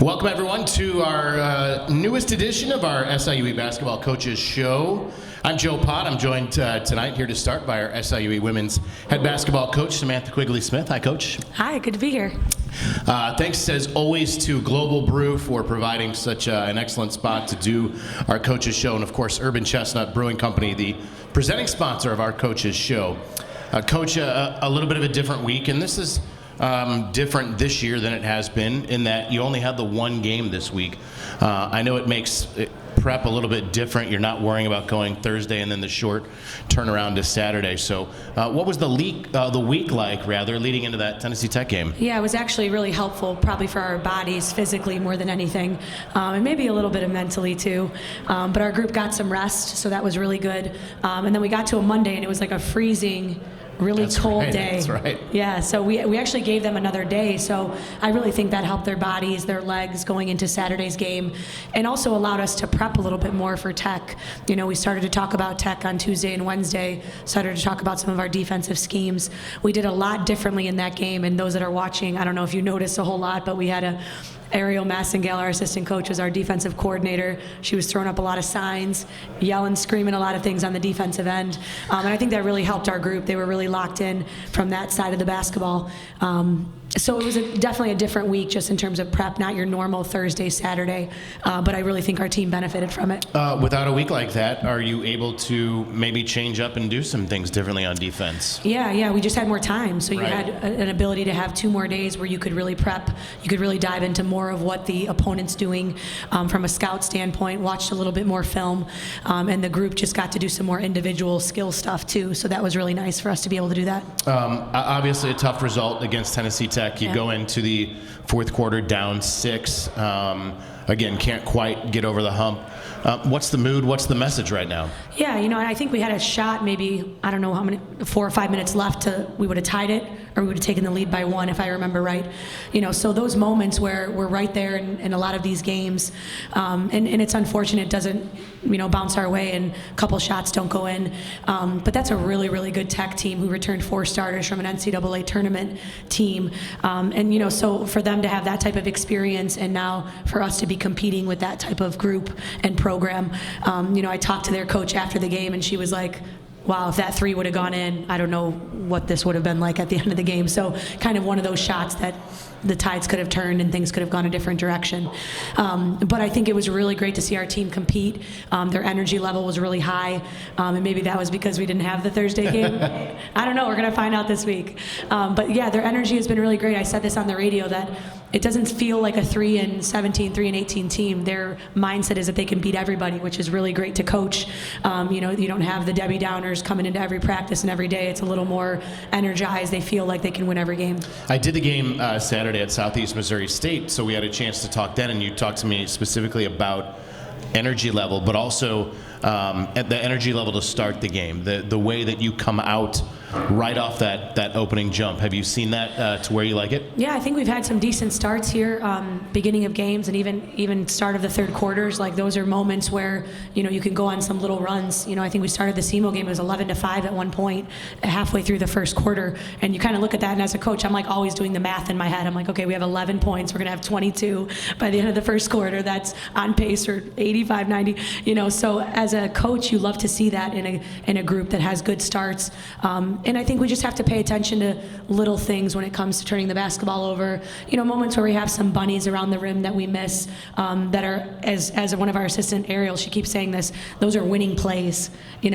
Welcome everyone to our newest edition of our SIUE Basketball Coaches Show. I'm Joe Pott. I'm joined tonight here to start by our SIUE Women's Head Basketball Coach, Samantha Quigley-Smith. Hi, Coach. Hi, good to be here. Thanks as always to Global Brew for providing such an excellent spot to do our Coaches Show, and of course Urban Chestnut Brewing Company, the presenting sponsor of our Coaches Show. Coach, a little bit of a different week, and this is different this year than it has been in that you only had the one game this week. I know it makes prep a little bit different. You're not worrying about going Thursday and then the short turnaround to Saturday. So what was the week like, leading into that Tennessee Tech game? Yeah, it was actually really helpful, probably for our bodies physically more than anything, and maybe a little bit of mentally too. But our group got some rest, so that was really good. And then we got to a Monday, and it was like a freezing, really cold day. That's right. Yeah, so we actually gave them another day, so I really think that helped their bodies, their legs going into Saturday's game, and also allowed us to prep a little bit more for Tech. You know, we started to talk about Tech on Tuesday and Wednesday, started to talk about some of our defensive schemes. We did a lot differently in that game, and those that are watching, I don't know if you noticed a whole lot, but we had Ariel Massengale, our assistant coach, was our defensive coordinator. She was throwing up a lot of signs, yelling, screaming a lot of things on the defensive end. And I think that really helped our group. They were really locked in from that side of the basketball. So it was definitely a different week just in terms of prep, not your normal Thursday, Saturday. But I really think our team benefited from it. Without a week like that, are you able to maybe change up and do some things differently on defense? Yeah, we just had more time. So you had an ability to have 2 more days where you could really prep. You could really dive into more of what the opponent's doing from a scout standpoint, watched a little bit more film, and the group just got to do some more individual skill stuff too. So that was really nice for us to be able to do that. Obviously a tough result against Tennessee Tech. You go into the fourth quarter down 6. Again, can't quite get over the hump. What's the mood? What's the message right now? Yeah, I think we had a shot, maybe, I don't know how many, 4 or 5 minutes left we would have tied it, or we would have taken the lead by 1, if I remember right. So those moments where we're right there in a lot of these games, and it's unfortunate it doesn't, bounce our way and a couple shots don't go in. But that's a really, really good Tech team who returned 4 starters from an NCAA tournament team. So for them to have that type of experience and now for us to be competing with that type of group and program, I talked to their coach after the game and she was like, wow, if that 3 would have gone in, I don't know what this would have been like at the end of the game. So kind of one of those shots that the tides could have turned and things could have gone a different direction. But I think it was really great to see our team compete. Their energy level was really high, and maybe that was because we didn't have the Thursday game. I don't know, we're going to find out this week. But yeah, their energy has been really great. I said this on the radio that it doesn't feel like a 3-17, 3-18 team. Their mindset is that they can beat everybody, which is really great to coach. You don't have the Debbie Downers coming into every practice and every day. It's a little more energized. They feel like they can win every game. I did the game Saturday at Southeast Missouri State, so we had a chance to talk then, and you talked to me specifically about energy level, but also at the energy level to start the game, the way that you come out right off that opening jump. Have you seen that to where you like it? Yeah, I think we've had some decent starts here, beginning of games and even start of the third quarters. Like those are moments where you can go on some little runs. I think we started the SEMO game, it was 11-5 at one point, halfway through the first quarter, and you kind of look at that, and as a coach, I'm like always doing the math in my head. I'm like, okay, we have 11 points, we're gonna have 22 by the end of the first quarter. That's on pace for 85, 90. So as a coach, you love to see that in a group that has good starts. And I think we just have to pay attention to little things when it comes to turning the basketball over. Moments where we have some bunnies around the rim that we miss, that are, as one of our assistant, Ariel, she keeps saying this, those are winning plays.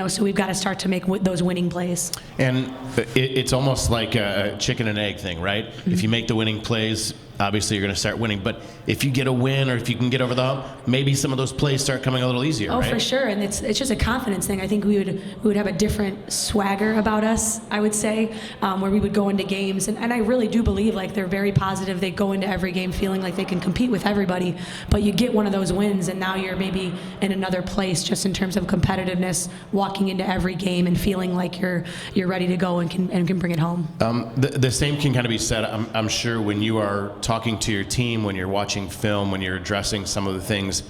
So we've got to start to make those winning plays. And it's almost like a chicken and egg thing, right? Mm-hmm. If you make the winning plays, obviously you're going to start winning. But if you get a win or if you can get over the hump, maybe some of those plays start coming a little easier, right? Oh, for sure. And it's just a confidence thing. I think we would have a different swagger about us, I would say, where we would go into games. And I really do believe like they're very positive. They go into every game feeling like they can compete with everybody. But you get one of those wins and now you're maybe in another place just in terms of competitiveness, walking into every game and feeling like you're ready to go and can bring it home. The same can kind of be said, I'm sure, when you are talking to your team, when you're watching film, when you're addressing some of the things.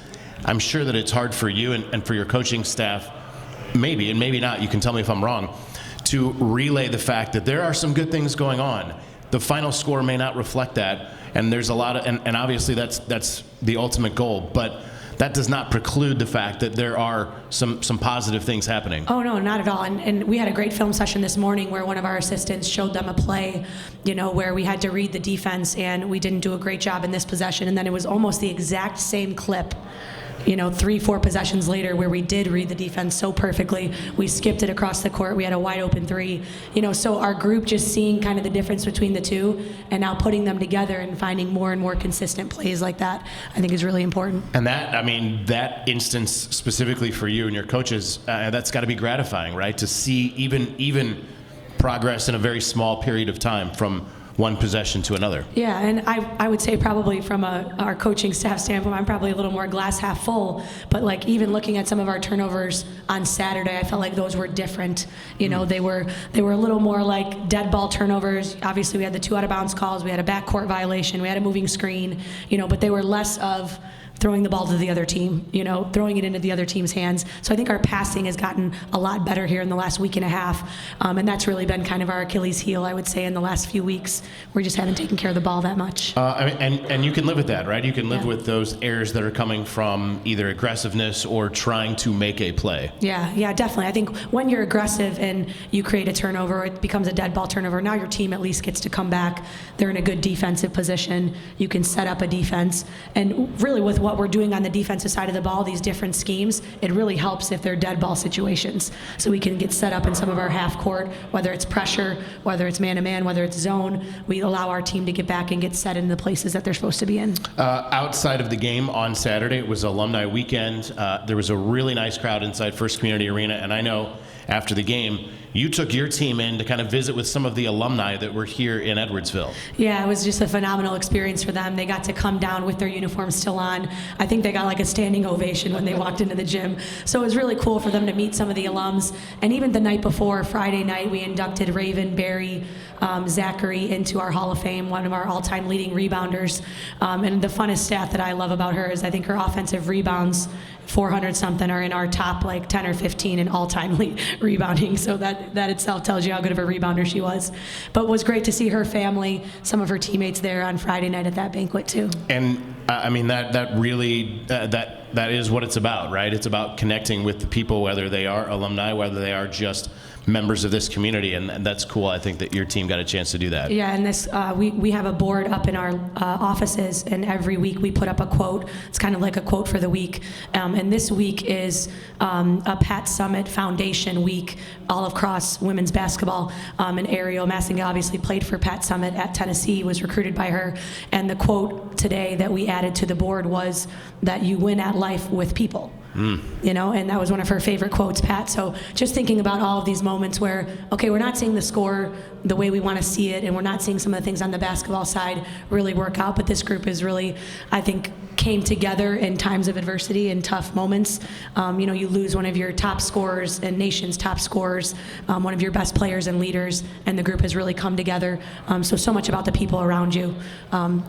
I'm sure that it's hard for you and for your coaching staff, maybe, and maybe not, you can tell me if I'm wrong, to relay the fact that there are some good things going on. the final score may not reflect that, and there's a lot of, and obviously that's the ultimate goal, but that does not preclude the fact that there are some positive things happening. Oh, no, not at all. And we had a great film session this morning where one of our assistants showed them a play, where we had to read the defense, and we didn't do a great job in this possession. And then it was almost the exact same clip, 3-4 possessions later, where we did read the defense so perfectly. We skipped it across the court. We had a wide open three. So our group just seeing kind of the difference between the two and now putting them together and finding more and more consistent plays like that, I think is really important. And that instance specifically for you and your coaches, that's got to be gratifying, right? To see even progress in a very small period of time from one possession to another. Yeah, and I would say probably from our coaching staff standpoint, I'm probably a little more glass half full, but even looking at some of our turnovers on Saturday, I felt like those were different. They were a little more like dead ball turnovers. Obviously we had the 2 out of bounds calls, we had a backcourt violation, we had a moving screen, but they were less of throwing the ball to the other team, throwing it into the other team's hands. So I think our passing has gotten a lot better here in the last week and a half, and that's really been kind of our Achilles heel, I would say, in the last few weeks. We just haven't taken care of the ball that much. And you can live with that, right? You can live with those errors that are coming from either aggressiveness or trying to make a play. Yeah, definitely. I think when you're aggressive and you create a turnover, it becomes a dead ball turnover. Now your team at least gets to come back. They're in a good defensive position. You can set up a defense. And really with what we're doing on the defensive side of the ball, these different schemes, it really helps if they're dead ball situations. So we can get set up in some of our half court, whether it's pressure, whether it's man-to-man, whether it's zone. We allow our team to get back and get set in the places that they're supposed to be in. Outside of the game on Saturday, it was alumni weekend. There was a really nice crowd inside First Community Arena, and I know after the game, you took your team in to kind of visit with some of the alumni that were here in Edwardsville. Yeah, it was just a phenomenal experience for them. They got to come down with their uniforms still on. I think they got like a standing ovation when they walked into the gym. So it was really cool for them to meet some of the alums. And even the night before, Friday night, we inducted Raven, Barry, Zachary into our Hall of Fame, one of our all-time leading rebounders. And the funnest stat that I love about her is I think her offensive rebounds, 400 something, are in our top 10 or 15 in all-time rebounding. So that itself tells you how good of a rebounder she was. But it was great to see her family, some of her teammates there on Friday night at that banquet too. And that really that is what it's about, right? It's about connecting with the people, whether they are alumni, whether they are just members of this community, and that's cool. I think that your team got a chance to do that. Yeah, and this we have a board up in our offices, and every week we put up a quote. It's kind of like a quote for the week, and this week is a Pat Summitt Foundation week all across women's basketball. And Ariel Massinga obviously played for Pat Summitt at Tennessee, was recruited by her, and the quote today that we added to the board was that you win at life with people. And that was one of her favorite quotes, Pat. So just thinking about all of these moments where, okay, we're not seeing the score the way we want to see it, and we're not seeing some of the things on the basketball side really work out, but this group is really, I think, came together in times of adversity and tough moments. You lose one of your top scorers and nation's top scorers, one of your best players and leaders, and the group has really come together. So much about the people around you.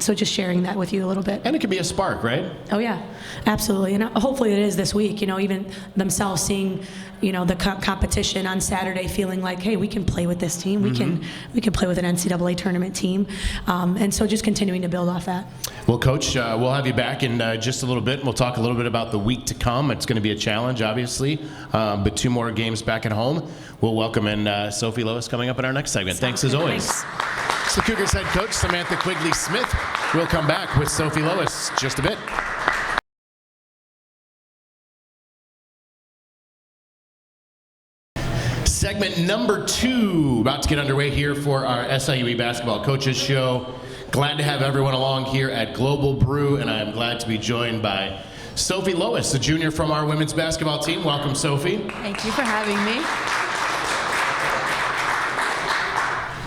So just sharing that with you a little bit. And it can be a spark, right? Oh yeah, absolutely. And hopefully it is this week. Even themselves seeing, the competition on Saturday, feeling like, hey, we can play with this team. We can play with an NCAA tournament team. And so just continuing to build off that. Well, Coach, we'll have you back in just a little bit. We'll talk a little bit about the week to come. It's going to be a challenge, obviously, but 2 more games back at home. We'll welcome in Sophie Lois coming up in our next segment. Thanks as always. It's the Cougars head coach, Samantha Quigley-Smith. We'll come back with Sophie Lois just a bit. Segment number 2 about to get underway here for our SIUE Basketball Coaches Show. Glad to have everyone along here at Global Brew, and I'm glad to be joined by Sophie Lois, a junior from our women's basketball team. Welcome, Sophie. Thank you for having me.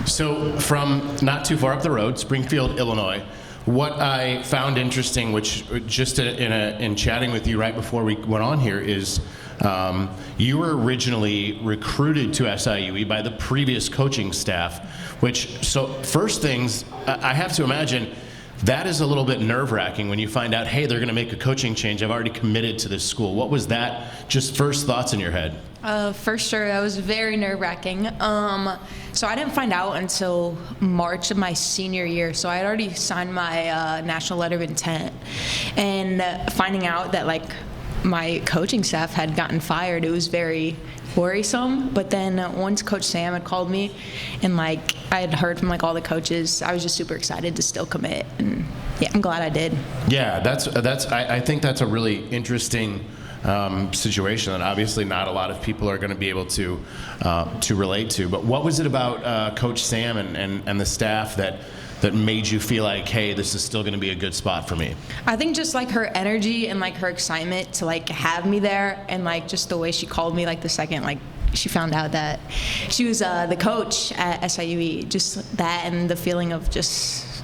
So from not too far up the road, Springfield, Illinois, what I found interesting, which just in chatting with you right before we went on here, is you were originally recruited to SIUE by the previous coaching staff, so first things, I have to imagine, That is a little bit nerve-wracking when you find out, hey, they're going to make a coaching change. I've already committed to this school. What was that, just first thoughts in your head? For sure, that was very nerve-wracking. So I didn't find out until March of my senior year. So I had already signed my national letter of intent, and finding out that like my coaching staff had gotten fired, it was very worrisome. But then once Coach Sam had called me, and like I had heard from like all the coaches, I was just super excited to still commit, and yeah, I'm glad I did. Yeah, I think that's a really interesting situation that obviously not a lot of people are going to be able to relate to. But what was it about Coach Sam and the staff that made you feel like, hey, this is still going to be a good spot for me? I think just like her energy and like her excitement to like have me there, and like just the way she called me like the second like she found out that she was the coach at SIUE, just that and the feeling of just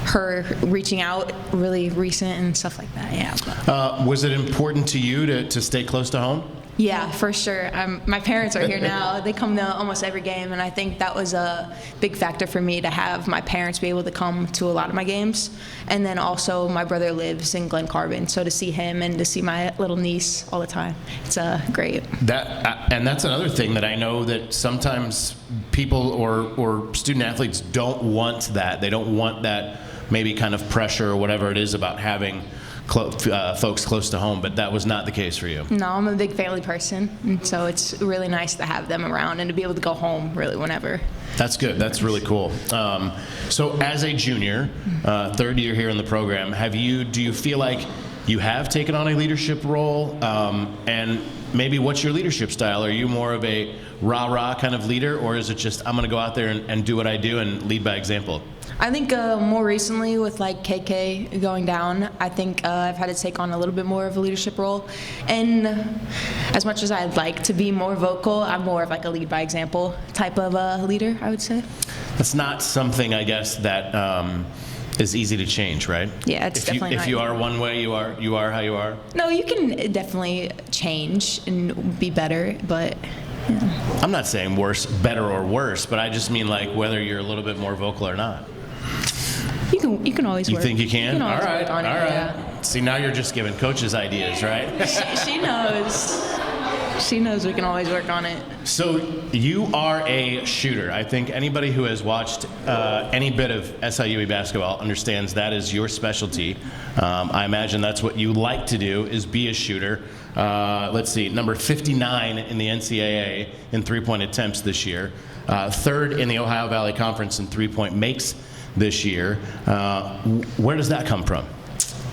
her reaching out really recent and stuff like that. Yeah. Was it important to you to stay close to home? Yeah, for sure. My parents are here now. They come to almost every game, and I think that was a big factor for me to have my parents be able to come to a lot of my games. And then also my brother lives in Glen Carbon, so to see him and to see my little niece all the time, it's great. And that's another thing that I know that sometimes people or student athletes don't want that. They don't want that maybe kind of pressure or whatever it is about having folks close to home, but that was not the case for you. No, I'm a big family person, and so it's really nice to have them around and to be able to go home really whenever. That's good. That's really cool. So as a junior, third year here in the program, do you feel like you have taken on a leadership role? And maybe what's your leadership style? Are you more of a rah-rah kind of leader, or is it just I'm going to go out there and do what I do and lead by example? I think more recently with like KK going down, I think I've had to take on a little bit more of a leadership role. And as much as I'd like to be more vocal, I'm more of like a lead by example type of leader, I would say. That's not something, I guess, that is easy to change, right? Yeah, it's definitely not. If you are one way, you are how you are? No, you can definitely change and be better, but yeah. I'm not saying better or worse, but I just mean like whether you're a little bit more vocal or not. You can always work. You think you can? You can always work on it. Yeah. See, now you're just giving coaches ideas, right? She knows. She knows we can always work on it. So you are a shooter. I think anybody who has watched any bit of SIUE basketball understands that is your specialty. I imagine that's what you like to do, is be a shooter. Let's see, number 59 in the NCAA in three-point attempts this year. Third in the Ohio Valley Conference in three-point makes this year. Where does that come from?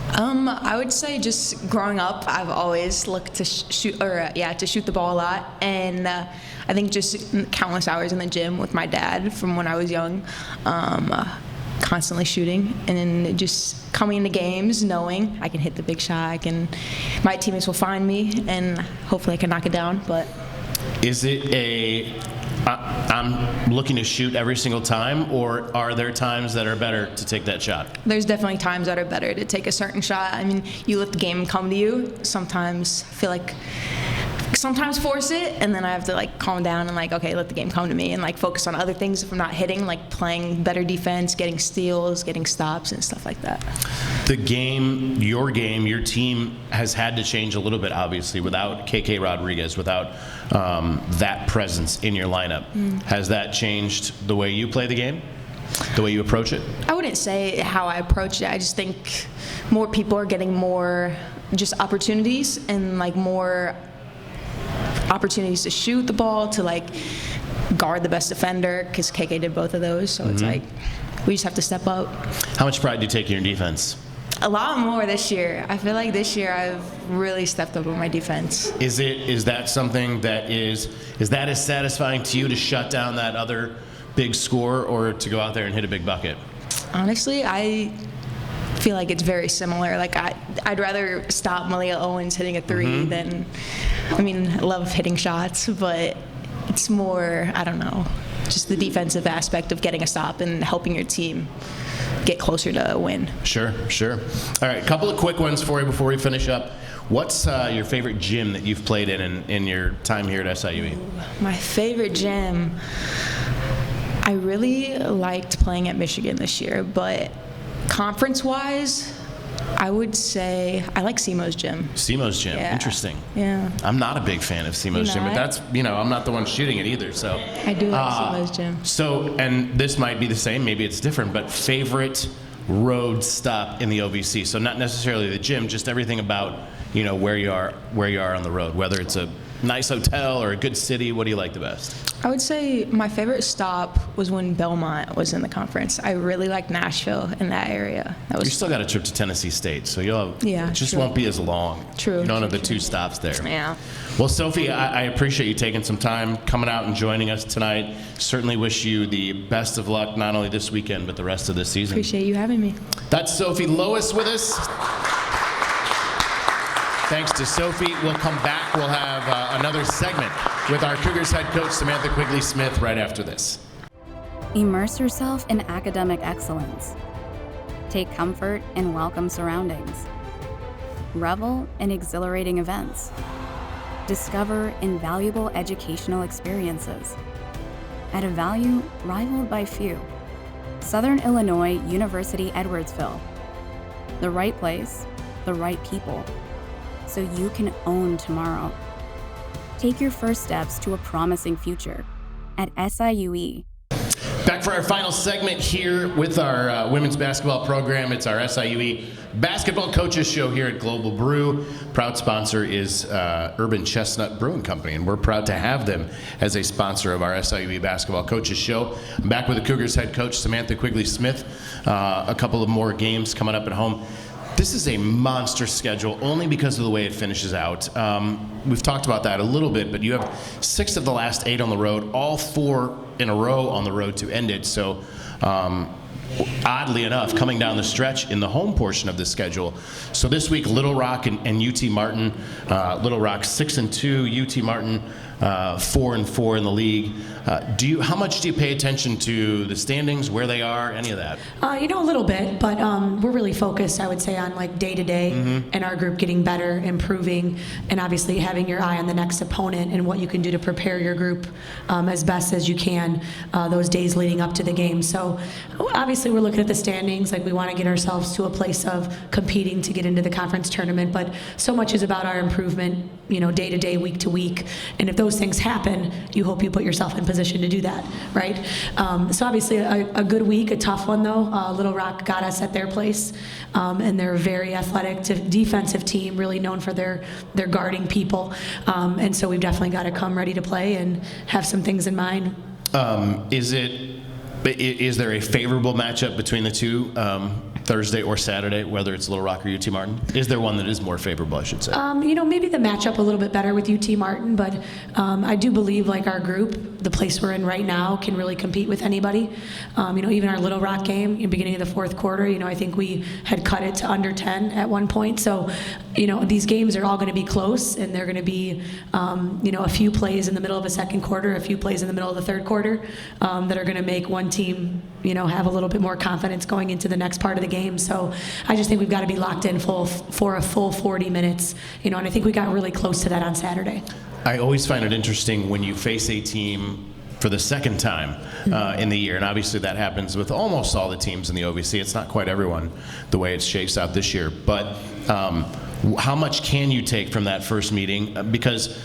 I would say just growing up, I've always looked to shoot the ball a lot, and I think just countless hours in the gym with my dad from when I was young, constantly shooting, and then just coming into games knowing I can hit the big shot, my teammates will find me, and hopefully I can knock it down. But is it I'm looking to shoot every single time, or are there times that are better to take that shot? There's definitely times that are better to take a certain shot. I mean, you let the game come to you. Sometimes force it, and then I have to like calm down and like, okay, let the game come to me, and like focus on other things if I'm not hitting, like playing better defense, getting steals, getting stops, and stuff like that. Your team has had to change a little bit, obviously, without KK Rodriguez, without that presence in your lineup. Has that changed the way you play the game? The way you approach it? I wouldn't say how I approach it. I just think more people are getting more just opportunities, and like more opportunities to shoot the ball, to like guard the best defender, because KK did both of those. So it's like we just have to step up. How much pride do you take in your defense? A lot more this year. I feel like this year I've really stepped up with my defense. Is that something that is that as satisfying to you to shut down that other big score, or to go out there and hit a big bucket? Honestly, I feel like it's very similar. Like I'd rather stop Malia Owens hitting a three than, I love hitting shots, but it's more, I don't know, just the defensive aspect of getting a stop and helping your team get closer to a win. Sure. All right, a couple of quick ones for you before we finish up. What's your favorite gym that you've played in your time here at SIUE? My favorite gym, I really liked playing at Michigan this year, but Conference-wise, I would say I like SEMO's gym. SEMO's gym, Yeah. interesting. Yeah. I'm not a big fan of SEMO's gym, but not? that's, I'm not the one shooting it either, so. I do like SEMO's gym. So, and this might be the same, maybe it's different, but favorite road stop in the OVC? So not necessarily the gym, just everything about, where you are on the road, whether it's a nice hotel or a good city. What do you like the best? I would say my favorite stop was when Belmont was in the conference. I really liked Nashville in that area. That You was still got a trip to Tennessee State, so you'll have, Yeah, it just true. won't be as long. True, You don't have the true, two stops there. yeah. Well, Sophie, I appreciate you taking some time, coming out and joining us tonight. Certainly wish you the best of luck, not only this weekend, but the rest of the season. Appreciate you having me. That's Sophie Lois with us. Thanks to Sophie. We'll come back. We'll have another segment with our Cougars head coach, Samantha Quigley-Smith, right after this. Immerse yourself in academic excellence. Take comfort in welcome surroundings. Revel in exhilarating events. Discover invaluable educational experiences at a value rivaled by few. Southern Illinois University Edwardsville. The right place, the right people, so you can own tomorrow. Take your first steps to a promising future at SIUE. Back for our final segment here with our women's basketball program. It's our SIUE Basketball Coaches Show here at Global Brew. Proud sponsor is Urban Chestnut Brewing Company, and we're proud to have them as a sponsor of our SIUE Basketball Coaches Show. I'm back with the Cougars head coach, Samantha Quigley-Smith. A couple of more games coming up at home. This is a monster schedule only because of the way it finishes out. We've talked about that a little bit, but you have 6 of the last 8 on the road, all 4 in a row on the road to end it. So oddly enough, coming down the stretch in the home portion of the schedule. So this week, Little Rock and UT Martin. Little Rock 6-2, UT Martin 4-4 in the league. How much do you pay attention to the standings, where they are, any of that? A little bit, but we're really focused, I would say, on like day to day and our group getting better, improving, and obviously having your eye on the next opponent and what you can do to prepare your group as best as you can those days leading up to the game. So obviously we're looking at the standings, like we want to get ourselves to a place of competing to get into the conference tournament, but so much is about our improvement, day to day, week to week. And if those things happen, you hope you put yourself in position to do that, right? So obviously a good week, a tough one though. Little Rock got us at their place, and they're a very athletic defensive team, really known for their guarding people. And so we've definitely got to come ready to play and have some things in mind. Is there a favorable matchup between the two, Thursday or Saturday, whether it's Little Rock or UT Martin? Is there one that is more favorable, I should say? Maybe the matchup a little bit better with UT Martin, but I do believe like our group, the place we're in right now, can really compete with anybody. Even our Little Rock game in the beginning of the fourth quarter, I think we had cut it to under 10 at one point. So, these games are all going to be close, and they're going to be, a few plays in the middle of a second quarter, a few plays in the middle of the third quarter that are going to make one team, have a little bit more confidence going into the next part of the game. So I just think we've got to be locked in for a full 40 minutes, and I think we got really close to that on Saturday. I always find it interesting when you face a team for the second time in the year, and obviously that happens with almost all the teams in the OVC. It's not quite everyone the way it shakes out this year, but how much can you take from that first meeting? Because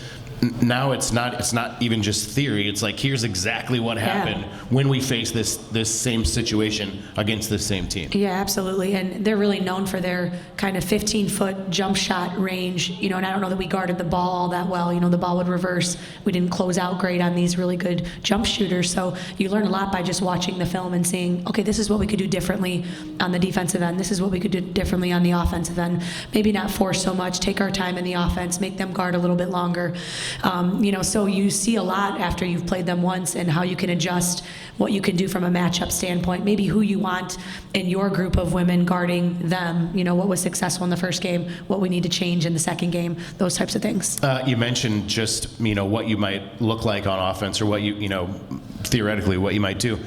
now it's not even just theory. It's like, here's exactly what happened when we face this same situation against this same team. Yeah, absolutely. And they're really known for their kind of 15-foot jump shot range. And I don't know that we guarded the ball all that well. The ball would reverse. We didn't close out great on these really good jump shooters. So you learn a lot by just watching the film and seeing, okay, this is what we could do differently on the defensive end. This is what we could do differently on the offensive end. Maybe not force so much, take our time in the offense, make them guard a little bit longer. So you see a lot after you've played them once and how you can adjust what you can do from a matchup standpoint, maybe who you want in your group of women guarding them, what was successful in the first game, what we need to change in the second game, those types of things. You mentioned just, what you might look like on offense, or what theoretically what you might do.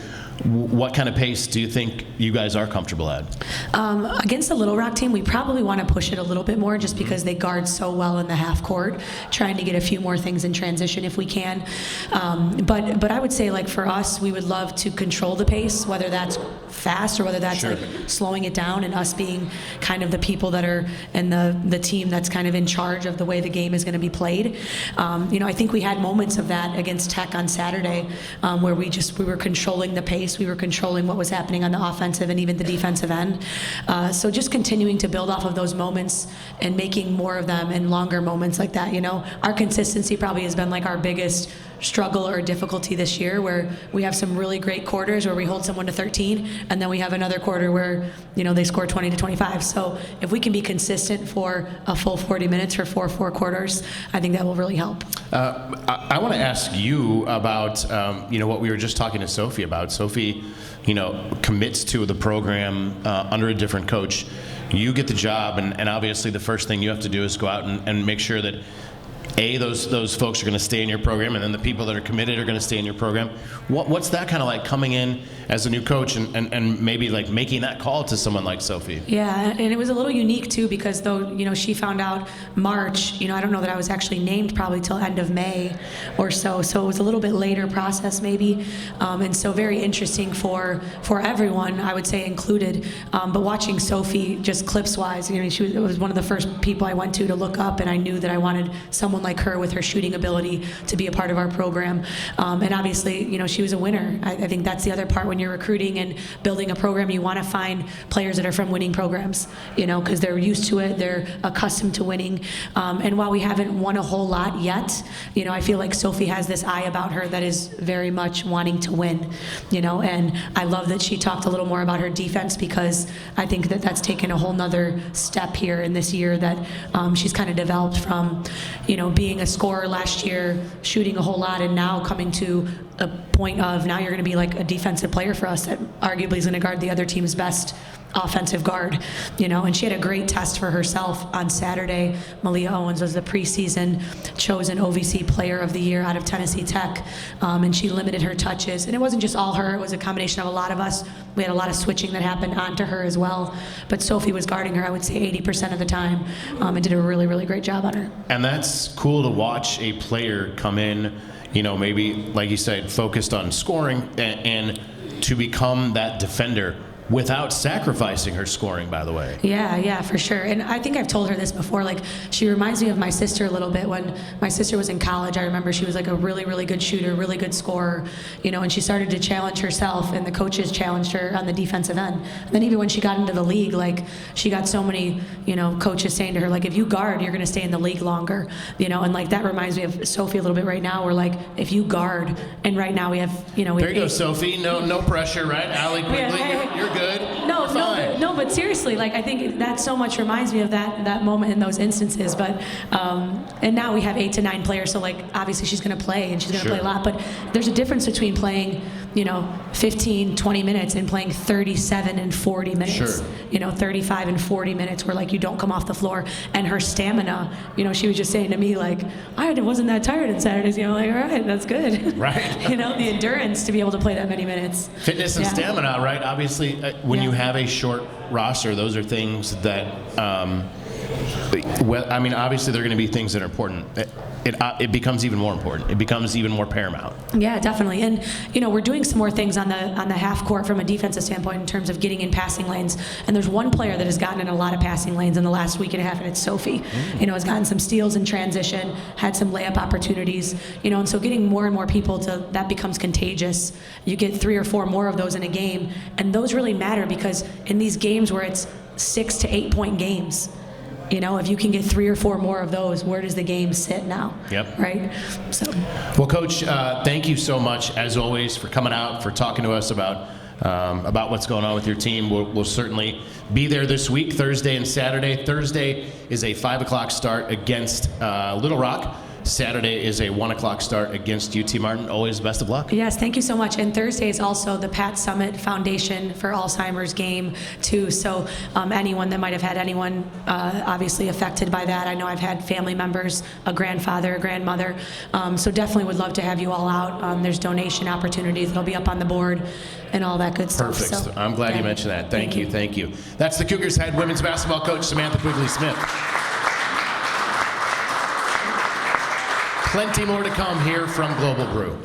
What kind of pace do you think you guys are comfortable at? Against the Little Rock team, we probably want to push it a little bit more just because they guard so well in the half court, trying to get a few more things in transition if we can. But I would say, like, for us, we would love to control the pace, whether that's fast or whether that's Sure. like slowing it down and us being kind of the people that are and the team that's kind of in charge of the way the game is going to be played. I think we had moments of that against Tech on Saturday where we were controlling the pace, we were controlling what was happening on the offensive and even the defensive end. So just continuing to build off of those moments and making more of them and longer moments like that. Our consistency probably has been like our biggest struggle or difficulty this year, where we have some really great quarters where we hold someone to 13, and then we have another quarter where they score 20 to 25. So if we can be consistent for a full 40 minutes for four quarters, I think that will really help. I want to ask you about what we were just talking to Sophie about. Sophie, commits to the program under a different coach. You get the job, and obviously the first thing you have to do is go out and make sure that those folks are going to stay in your program, and then the people that are committed are going to stay in your program. What's that kind of like, coming in as a new coach and maybe like making that call to someone like Sophie? Yeah, and it was a little unique too, because though she found out March, I don't know that I was actually named probably till end of May or so it was a little bit later process maybe, and so very interesting for everyone, I would say included, but watching Sophie just clips wise, it was one of the first people I went to look up, and I knew that I wanted someone like her with her shooting ability to be a part of our program, and obviously she was a winner. I think that's the other part when you're recruiting and building a program. You want to find players that are from winning programs, because they're used to it, they're accustomed to winning, and while we haven't won a whole lot yet, I feel like Sophie has this eye about her that is very much wanting to win, and I love that she talked a little more about her defense, because I think that that's taken a whole nother step here in this year that she's kind of developed from being a scorer last year, shooting a whole lot, and now coming to a point of now you're going to be like a defensive player for us that arguably is going to guard the other team's best offensive guard, and she had a great test for herself on Saturday. Malia Owens was the preseason chosen OVC Player of the Year out of Tennessee Tech, and she limited her touches, and it wasn't just all her, it was a combination of a lot of us. We had a lot of switching that happened onto her as well, but Sophie was guarding her, I would say 80% of the time, and did a really, really great job on her. And that's cool to watch a player come in, maybe like you said, focused on scoring and to become that defender without sacrificing her scoring, by the way. Yeah, for sure. And I think I've told her this before, like, she reminds me of my sister a little bit. When my sister was in college, I remember she was like a really, really good shooter, really good scorer, and she started to challenge herself, and the coaches challenged her on the defensive end. And then even when she got into the league, like, she got so many, coaches saying to her, like, if you guard, you're going to stay in the league longer, and like that reminds me of Sophie a little bit right now. We're like, if you guard, and right now we have, there you go, Sophie. No pressure, right? Allie Quigley, you're good. No, but seriously, like, I think that so much reminds me of that moment in those instances. But and now we have 8 to 9 players, so like obviously she's going to play and she's going to play a lot. But there's a difference between playing 15, 20 minutes and playing 37 and 40 minutes. Sure. 35 and 40 minutes where like you don't come off the floor. And her stamina, she was just saying to me like, I wasn't that tired on Saturdays. Like, all right, that's good. Right. The endurance to be able to play that many minutes. Fitness and stamina, right? Obviously, when you have a short roster, those are things that, obviously they're going to be things that are important. It becomes even more important. It becomes even more paramount. Yeah, definitely. And we're doing some more things on the half court from a defensive standpoint in terms of getting in passing lanes. And there's one player that has gotten in a lot of passing lanes in the last week and a half, and it's Sophie. Has gotten some steals in transition, had some layup opportunities. And so getting more and more people to that becomes contagious. You get 3 or 4 more of those in a game, and those really matter because in these games where it's 6 to 8 point games. If you can get 3 or 4 more of those, where does the game sit now? Yep. Right? So. Well, Coach, thank you so much, as always, for coming out, for talking to us about what's going on with your team. We'll certainly be there this week, Thursday and Saturday. Thursday is a 5 o'clock start against Little Rock. Saturday is a 1 o'clock start against UT Martin. Always best of luck. Yes, thank you so much. And Thursday is also the Pat Summit Foundation for Alzheimer's game too. So anyone that might have had anyone obviously affected by that. I know I've had family members, a grandfather, a grandmother. So definitely would love to have you all out. There's donation opportunities. They'll be up on the board and all that good stuff. Perfect. So, I'm glad you mentioned that. Thank you. That's the Cougars head women's basketball coach, Samantha Quigley-Smith. Plenty more to come here from Global Brew.